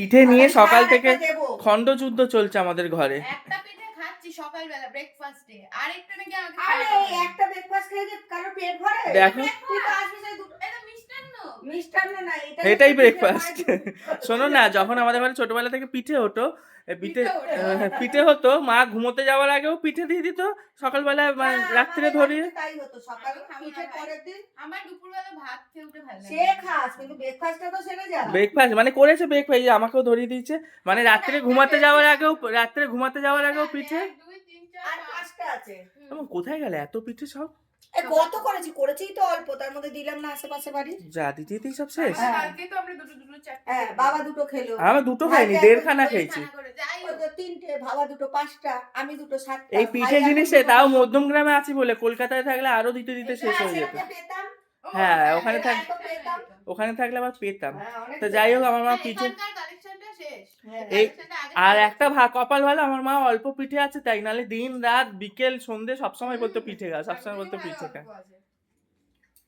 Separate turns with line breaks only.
পিঠে নিয়ে সকাল থেকে খণ্ডযুদ্ধ চলছে আমাদের ঘরে।
একটা পিঠে খাচ্ছি সকালবেলা ব্রেকফাস্টে, আরেকটা নাকি আমাকে
আরে একটা ব্রেকফাস্ট খেয়ে কারো পেট ভরে?
দেখো
তুই তো আসবি সেই দুটো
এটা মিষ্টান্ন।
মিষ্টান্ন না,
এটাই ব্রেকফাস্ট। শোনো না, যখন আমাদের ঘরে ছোটবেলা থেকে পিঠে হতো, পিঠে হতো, মা ঘুমোতে যাওয়ার আগেও পিঠে দিয়ে দিত সকালবেলা, মানে রাত্রে ধরিয়ে।
তাই হতো, সকালে পিঠে পরের দিন
আমার দুপুরবেলা ভাত খেয়ে উঠে ভালো লাগে।
সে খাস, কিন্তু ব্রেকফাস্টটা তো সেরে যা।
ব্রেকফাস্ট মানে করেছে ব্রেকফাস্ট, আমাকেও ধরিয়ে দিয়েছে, মানে রাত্রে ঘুমাতে যাওয়ার আগেও পিঠে।
1 2 3 4
আর 5টা আছে।
কোথায় গেলে এত পিঠে সব?
কত করেছি তো অল্প, তার মধ্যে দিলাম না আশেপাশে বাড়ি।
যা দিতেই সব শেষ।
কালকে তো আমরা দুটো চারটে।
হ্যাঁ, বাবা দুটো খেলো।
আমি দুটো খাইনি, দেড়খানা খেয়েছি।
ওই তো 3টে, বাবা দুটো 5টা, আমি দুটো 7টা।
এই পিঠে জিনিসে তাও মধ্যম গ্রামে আছি বলে, কলকাতায় থাকলে আরো দিতে শেষ হয়ে যেত।
পেতাম।
হ্যাঁ, ওখানে
পেতাম।
ওখানে থাকলে আবার পেতাম।
অনেক
তো যাই হোক, আমার মা পিঠে
কালেকশনটা শেষ।
এই আর একটা কপাল ভালো, আমার মা অল্প পিঠে আছে তাই, নাহলে দিন রাত বিকেল সন্ধ্যে সবসময় বলতো পিঠে খা, সবসময় বলতো পিঠে খা।